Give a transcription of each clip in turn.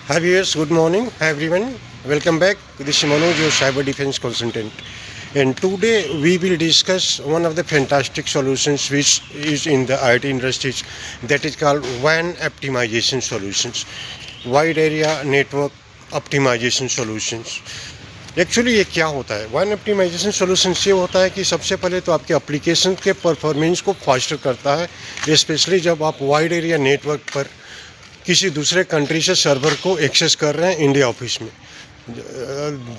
Hi viewers, good morning. Hi everyone. Welcome back. This is Manoj, your cyber defense consultant. And today we will discuss one of the fantastic solutions which is in the IT industries, that is called WAN optimization solutions, wide area network optimization solutions. Actually ये क्या होता है? One optimisation solution ये होता है कि सबसे पहले तो आपके एप्लीकेशन के परफॉर्मेंस को फास्टर करता है, स्पेशली जब आप वाइड एरिया नेटवर्क पर किसी दूसरे कंट्री से सर्वर को एक्सेस कर रहे हैं इंडिया ऑफिस में.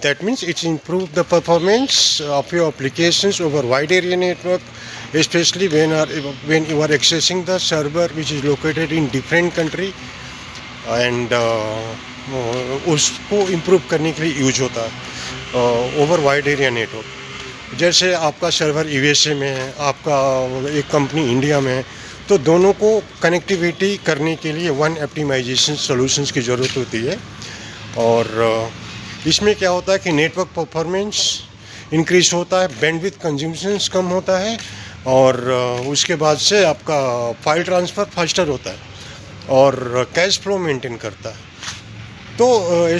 That means it's improve the performance of your applications over wide area network, especially when you are accessing the server which is located in different country, and उसको improve करने के लिए use होता है over wide area network. जैसे आपका server USA में है, आपका एक कंपनी इंडिया में है, तो दोनों को कनेक्टिविटी करने के लिए वन ऑप्टिमाइजेशन सॉल्यूशंस की ज़रूरत होती है. और इसमें क्या होता है कि नेटवर्क परफॉर्मेंस इंक्रीज होता है, बैंडविड्थ कंज्यूम्शंस कम होता है, और उसके बाद से आपका फाइल ट्रांसफ़र फास्टर होता है और कैश फ्लो मेंटेन करता है. तो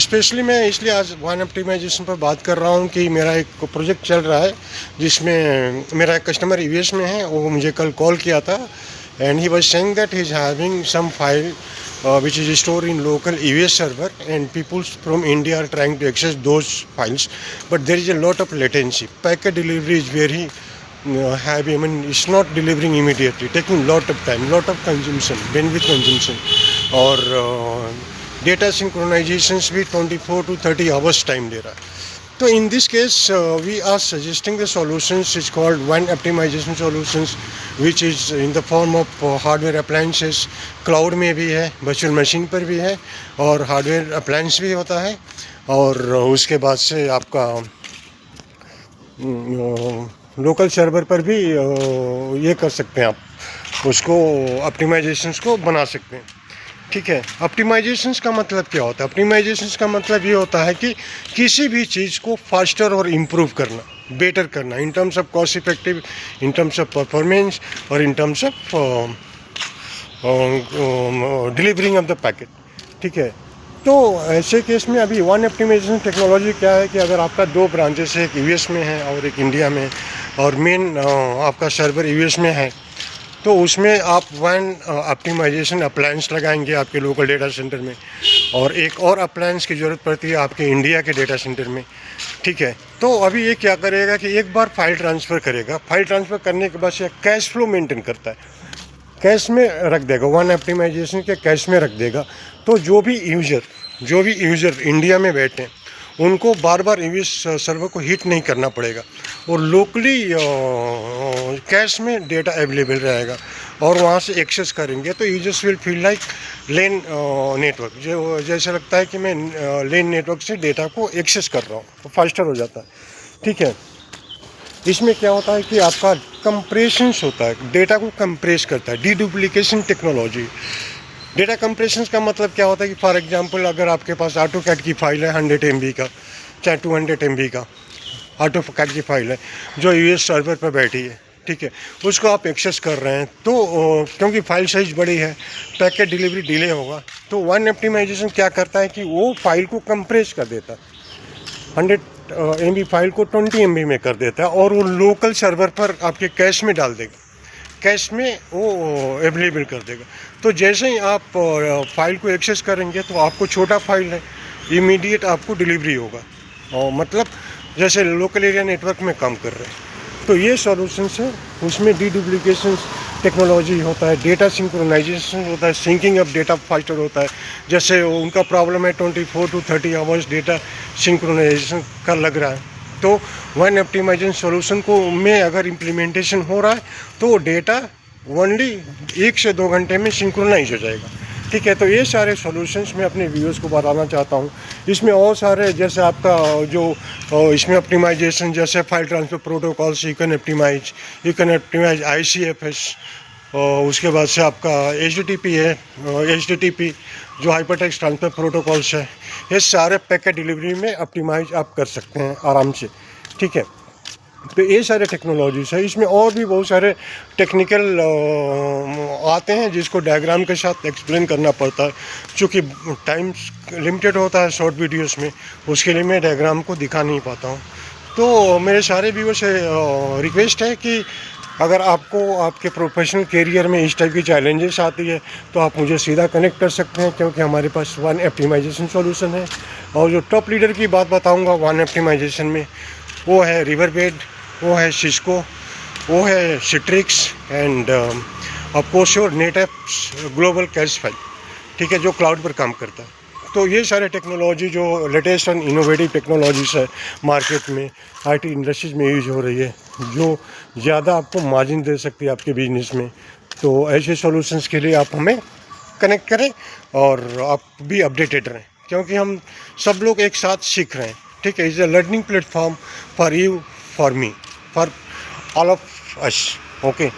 स्पेशली मैं इसलिए आज वन ऑप्टिमाइजेशन पर बात कर रहा हूँ कि मेरा एक प्रोजेक्ट चल रहा है जिसमें मेरा एक कस्टमर यूएस में है. वो मुझे कल कॉल किया था, and he was saying that he's having some file which is stored in local US server, and people from India are trying to access those files, but there is a lot of latency. Packet delivery is very heavy. I mean, it's not delivering immediately, taking lot of time, lot of consumption, bandwidth consumption, और data synchronizations भी 24 to 30 hours time ले रहा है. So in this case, we are suggesting the solutions is called WAN optimization solutions, which is in the form of hardware appliances. Cloud में भी है, virtual machine पर भी है, और hardware appliance भी होता है. और उसके बाद से आपका लोकल सर्वर पर भी ये कर सकते हैं, आप उसको ऑप्टिमाइजेशंस को बना सकते हैं. ठीक है. ऑप्टिमाइजेशंस का मतलब क्या होता है? ऑप्टिमाइजेशंस का मतलब ये होता है कि किसी भी चीज़ को फास्टर और इम्प्रूव करना, बेटर करना, in terms of cost effective, in terms of performance, और in terms of delivering of the packet. ठीक है. तो ऐसे केस में अभी वन ऑप्टिमाइजेशन टेक्नोलॉजी क्या है कि अगर आपका दो ब्रांचेस है, एक यूएस में है और एक इंडिया में, और मेन आपका सर्वर यूएस में है, तो उसमें आप वन ऑप्टिमाइजेशन अप्लायंस लगाएंगे आपके लोकल डेटा सेंटर में, और एक और अप्लायंस की ज़रूरत पड़ती है आपके इंडिया के डेटा सेंटर में. ठीक है. तो अभी ये क्या करेगा कि एक बार फाइल ट्रांसफ़र करेगा, फाइल ट्रांसफ़र करने के बाद से कैश फ्लो मेंटेन करता है, कैश में रख देगा, वन ऑप्टिमाइजेशन के कैश में रख देगा. तो जो भी यूज़र इंडिया में बैठे हैं, उनको बार बार यूएस सर्वर को हिट नहीं करना पड़ेगा, और लोकली कैश में डेटा अवेलेबल रहेगा, और वहाँ से एक्सेस करेंगे तो users will feel like lane network, जो जैसे लगता है कि मैं लेन नेटवर्क से डेटा को एक्सेस कर रहा हूँ, तो फास्टर हो जाता है. ठीक है. इसमें क्या होता है कि आपका कंप्रेशंस होता है, डेटा को कंप्रेस करता है, डीडुप्लीकेशन टेक्नोलॉजी. डेटा कंप्रेशंस का मतलब क्या होता है कि फॉर एग्जांपल अगर आपके पास ऑटोकैड की फ़ाइल है 100 MB का, चाहे 200 MB का ऑटोकैड की फ़ाइल है जो यूएस सर्वर पर बैठी है. ठीक है. उसको आप एक्सेस कर रहे हैं, तो क्योंकि फ़ाइल साइज़ बड़ी है, पैकेट डिलीवरी डिले होगा, तो वन ऑप्टिमाइजेशन क्या करता है कि वो फाइल को कंप्रेस कर देता है, 100 MB फाइल को 20 MB में कर देता है, और वो लोकल सर्वर पर आपके कैश में डाल देगा, कैश में वो अवेलेबल कर देगा. तो जैसे ही आप फाइल को एक्सेस करेंगे तो आपको छोटा फाइल है, इमीडिएट आपको डिलीवरी होगा, और मतलब जैसे लोकल एरिया नेटवर्क में काम कर रहे हैं. तो ये सॉल्यूशंस है, उसमें डीडुप्लीकेशन टेक्नोलॉजी होता है, डेटा सिंक्रोनाइजेशन होता है, सिंकिंग ऑफ डेटा फास्टर होता है. जैसे उनका प्रॉब्लम है 24 to 30 आवर्स डेटा सिंक्रोनाइजेशन का लग रहा है, तो वन ऑप्टिमाइजेशन सॉल्यूशन को में अगर इम्प्लीमेंटेशन हो रहा है तो डेटा ओनली 1 से 2 घंटे में सिंक्रोनाइज हो जाएगा. ठीक है. तो ये सारे सॉल्यूशंस मैं अपने व्यूअर्स को बताना चाहता हूँ. इसमें और सारे जैसे आपका जो इसमें ऑप्टिमाइजेशन, जैसे file transfer protocols, you can optimize ICFS, और उसके बाद से आपका HTTP है, HTTP जो हाइपरटेक्स्ट ट्रांसफ़र प्रोटोकॉल्स है, ये सारे पैकेट डिलीवरी में ऑप्टिमाइज आप कर सकते हैं आराम से. ठीक है. तो ये सारे टेक्नोलॉजीज है। इसमें और भी बहुत सारे टेक्निकल आते हैं जिसको डायग्राम के साथ एक्सप्लेन करना पड़ता है, चूँकि टाइम लिमिटेड होता है शॉर्ट वीडियोस में, उसके लिए मैं डायग्राम को दिखा नहीं पाता हूँ। तो मेरे सारे व्यूअर्स से रिक्वेस्ट है कि अगर आपको आपके प्रोफेशनल करियर में इस टाइप की चैलेंजेस आती है तो आप मुझे सीधा कनेक्ट कर सकते हैं, क्योंकि हमारे पास वन ऑप्टिमाइजेशन सॉल्यूशन है। और जो टॉप लीडर की बात बताऊंगा वन ऑप्टिमाइजेशन में, वो है रिवरबेड, वो है सिस्को, वो है Citrix and of course your NetApps global cache file, ठीक है, जो क्लाउड पर काम करता है। तो ये सारे टेक्नोलॉजी जो लेटेस्ट एंड इनोवेटिव टेक्नोलॉजीज है मार्केट में, आईटी इंडस्ट्रीज में यूज हो रही है, जो ज़्यादा आपको मार्जिन दे सकती है आपके बिजनेस में। तो ऐसे सॉल्यूशंस के लिए आप हमें कनेक्ट करें और आप भी अपडेटेड रहें, क्योंकि हम सब लोग एक साथ सीख रहे हैं, ठीक है। Is a learning platform for you, for me, for all of us, okay.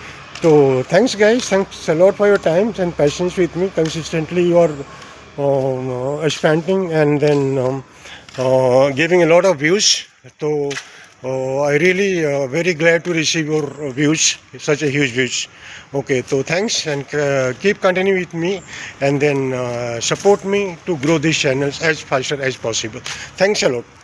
तो thanks guys, thanks a lot for your time and patience with me. Consistently you are expanding and then giving a lot of views. So I really very glad to receive your views, such a huge views. Okay, so thanks and keep continue with me and then support me to grow these channels as faster as possible. Thanks a lot.